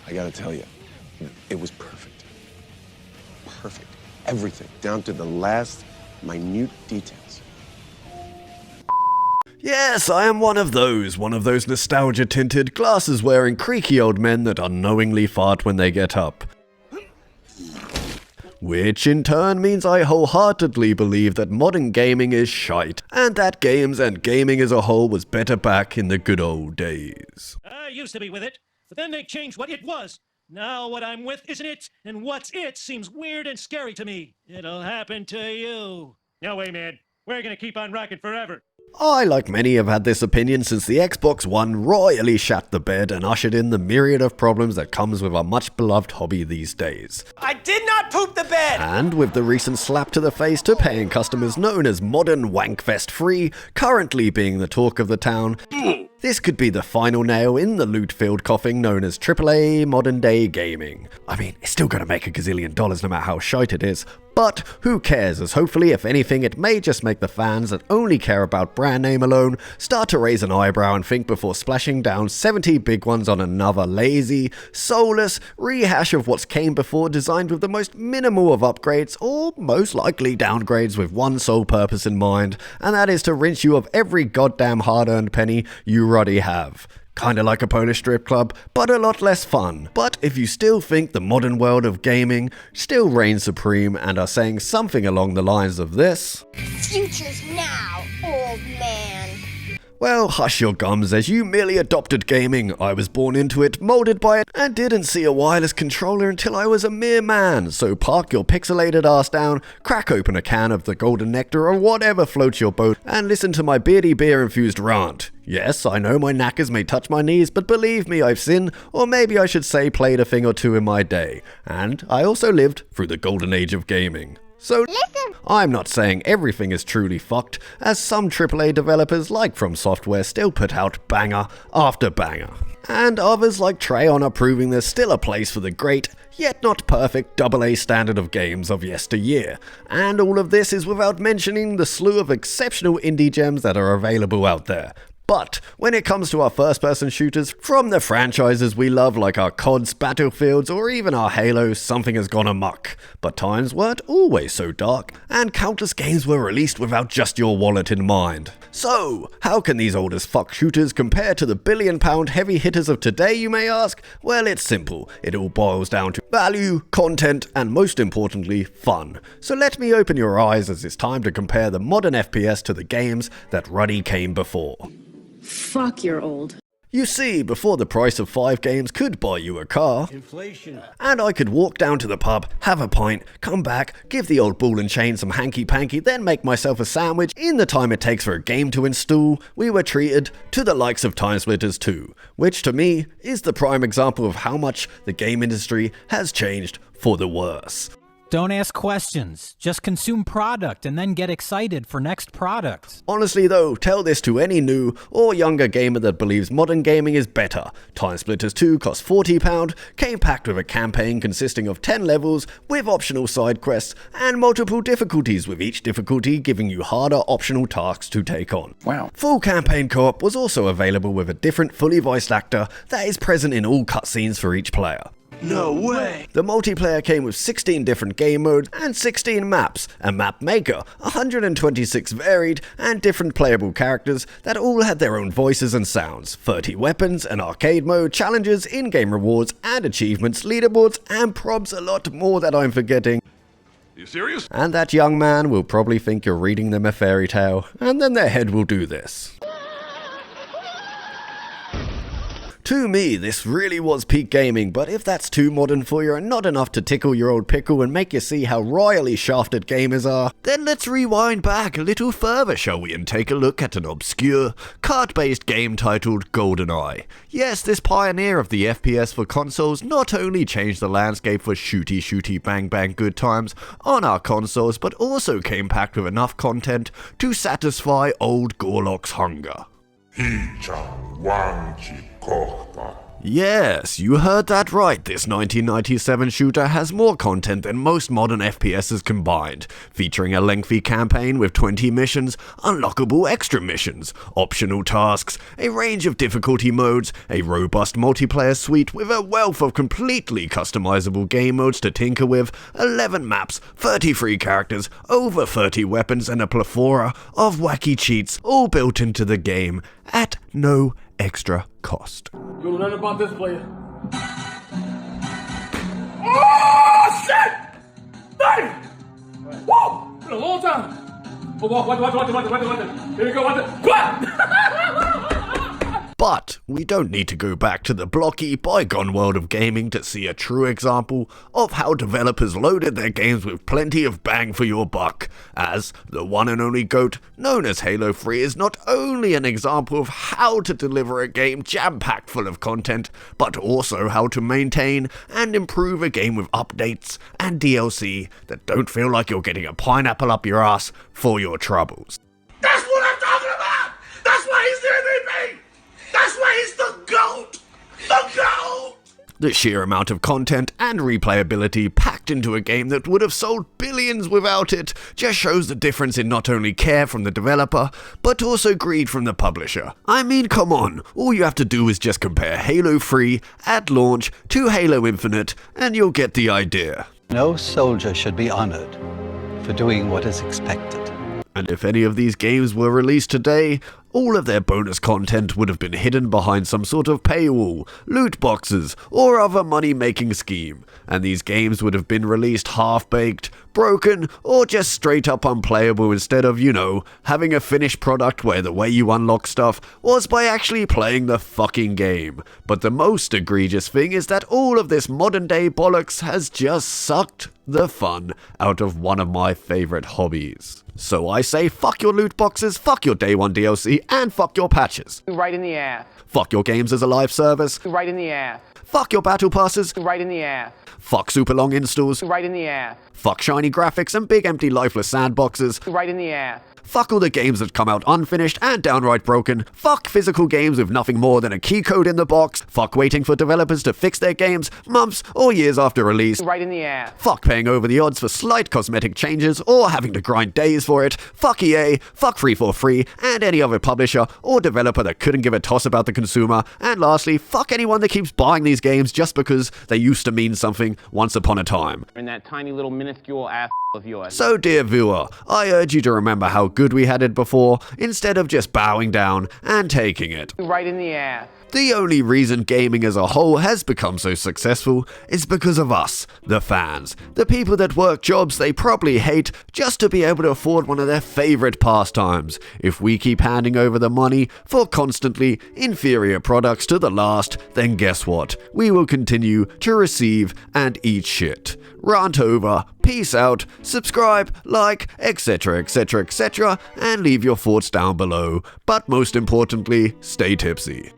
I gotta tell you, it was perfect. Perfect. Everything, down to the last minute details. Yes, I am one of those nostalgia-tinted, glasses-wearing, creaky old men that unknowingly fart when they get up. Which in turn means I wholeheartedly believe that modern gaming is shite, and that games and gaming as a whole was better back in the good old days. I used to be with it, but then they changed what it was. Now what I'm with isn't it, and what's it seems weird and scary to me. It'll happen to you. No way, man. We're gonna keep on rocking forever. I, like many, have had this opinion since the Xbox One royally shat the bed and ushered in the myriad of problems that comes with our much-beloved hobby these days. I did not poop the bed! And with the recent slap to the face to paying customers known as Modern Wankfest Free currently being the talk of the town, this could be the final nail in the loot-filled coffin known as AAA Modern Gaming. I mean, it's still gonna make $1 gazillion no matter how shite it is, but who cares, as hopefully, if anything, it may just make the fans that only care about brand name alone start to raise an eyebrow and think before splashing down 70 big ones on another lazy, soulless rehash of what's came before, designed with the most minimal of upgrades, or most likely downgrades, with one sole purpose in mind, and that is to rinse you of every goddamn hard-earned penny you already have. Kinda like a Polish strip club, but a lot less fun. But if you still think the modern world of gaming still reigns supreme and are saying something along the lines of this, Future's now, old man. well, hush your gums, as you merely adopted gaming. I was born into it, molded by it, and didn't see a wireless controller until I was a mere man. So park your pixelated ass down, crack open a can of the golden nectar or whatever floats your boat, and listen to my beardy beer-infused rant. Yes, I know my knackers may touch my knees, but believe me, I've sinned, or maybe I should say played a thing or two in my day. And I also lived through the golden age of gaming. So, Listen. I'm not saying everything is truly fucked, as some AAA developers like From Software still put out banger after banger. And others like Trayon are proving there's still a place for the great, yet not perfect AA standard of games of yesteryear. And all of this is without mentioning the slew of exceptional indie gems that are available out there. But when it comes to our first-person shooters, from the franchises we love like our CODs, Battlefields, or even our Halos, something has gone amok. But times weren't always so dark, and countless games were released without just your wallet in mind. So, how can these old as fuck shooters compare to the billion-pound heavy hitters of today, you may ask? Well, it's simple. It all boils down to value, content, and most importantly, fun. So let me open your eyes as it's time to compare the modern FPS to the games that Ruddy came before. Fuck, you're old. You see, before the price of 5 games could buy you a car, Inflation. and I could walk down to the pub, have a pint, come back, give the old ball and chain some hanky-panky, then make myself a sandwich in the time it takes for a game to install, we were treated to the likes of TimeSplitters 2, which to me is the prime example of how much the game industry has changed for the worse. Don't ask questions. Just consume product and then get excited for next product. Honestly though, tell this to any new or younger gamer that believes modern gaming is better. TimeSplitters 2 cost £40, came packed with a campaign consisting of 10 levels with optional side quests and multiple difficulties, with each difficulty giving you harder optional tasks to take on. Wow. Full campaign co-op was also available with a different fully voiced actor that is present in all cutscenes for each player. No way! The multiplayer came with 16 different game modes and 16 maps, a map maker, 126 varied and different playable characters that all had their own voices and sounds, 30 weapons, an arcade mode, challenges, in-game rewards and achievements, leaderboards, and probs, a lot more that I'm forgetting. You serious? And that young man will probably think you're reading them a fairy tale, and then their head will do this. To me, this really was peak gaming, but if that's too modern for you and not enough to tickle your old pickle and make you see how royally shafted gamers are, then let's rewind back a little further, shall we, and take a look at an obscure, card-based game titled Goldeneye. Yes, this pioneer of the FPS for consoles not only changed the landscape for shooty bang bang good times on our consoles, but also came packed with enough content to satisfy old Gorlock's hunger. Yes, you heard that right. This 1997 shooter has more content than most modern FPSs combined, featuring a lengthy campaign with 20 missions, unlockable extra missions, optional tasks, a range of difficulty modes, a robust multiplayer suite with a wealth of completely customizable game modes to tinker with, 11 maps, 33 characters, over 30 weapons, and a plethora of wacky cheats all built into the game at no extra cost. You learn about this player. Oh shit! Dang! Whoa! Been a long time. Oh, watch it. Here you go, watch it. What? But we don't need to go back to the blocky, bygone world of gaming to see a true example of how developers loaded their games with plenty of bang for your buck, as the one and only GOAT known as Halo 3 is not only an example of how to deliver a game jam-packed full of content, but also how to maintain and improve a game with updates and DLC that don't feel like you're getting a pineapple up your ass for your troubles. That's what I'm talking about! That's why he's the MVP! That's why he's the GOAT! The GOAT! The sheer amount of content and replayability packed into a game that would have sold billions without it just shows the difference in not only care from the developer, but also greed from the publisher. I mean, come on, all you have to do is just compare Halo 3 at launch to Halo Infinite, and you'll get the idea. No soldier should be honored for doing what is expected. And if any of these games were released today, all of their bonus content would have been hidden behind some sort of paywall, loot boxes, or other money-making scheme, and these games would have been released half-baked, broken, or just straight up unplayable instead of, having a finished product where the way you unlock stuff was by actually playing the fucking game. But the most egregious thing is that all of this modern-day bollocks has just sucked the fun out of one of my favorite hobbies. So I say fuck your loot boxes, fuck your day one DLC, and fuck your patches. Right in the ass. Fuck your games as a live service. Right in the ass. Fuck your battle passes. Right in the ass. Fuck super long installs. Right in the ass. Fuck shiny graphics and big empty lifeless sandboxes. Right in the ass. Fuck all the games that come out unfinished and downright broken. Fuck physical games with nothing more than a key code in the box. Fuck waiting for developers to fix their games months or years after release. Right in the ass. Fuck paying over the odds for slight cosmetic changes or having to grind days for it. Fuck EA, fuck 343, and any other publisher or developer that couldn't give a toss about the consumer. And lastly, fuck anyone that keeps buying these games just because they used to mean something once upon a time. In that tiny little minuscule ass of yours. So dear viewer, I urge you to remember how good we had it before, instead of just bowing down and taking it. Right in the ass. The only reason gaming as a whole has become so successful is because of us, the fans, the people that work jobs they probably hate just to be able to afford one of their favorite pastimes. If we keep handing over the money for constantly inferior products to the last, then guess what? We will continue to receive and eat shit. Rant over, peace out, subscribe, like, etc, etc, etc, and leave your thoughts down below. But most importantly, stay tipsy.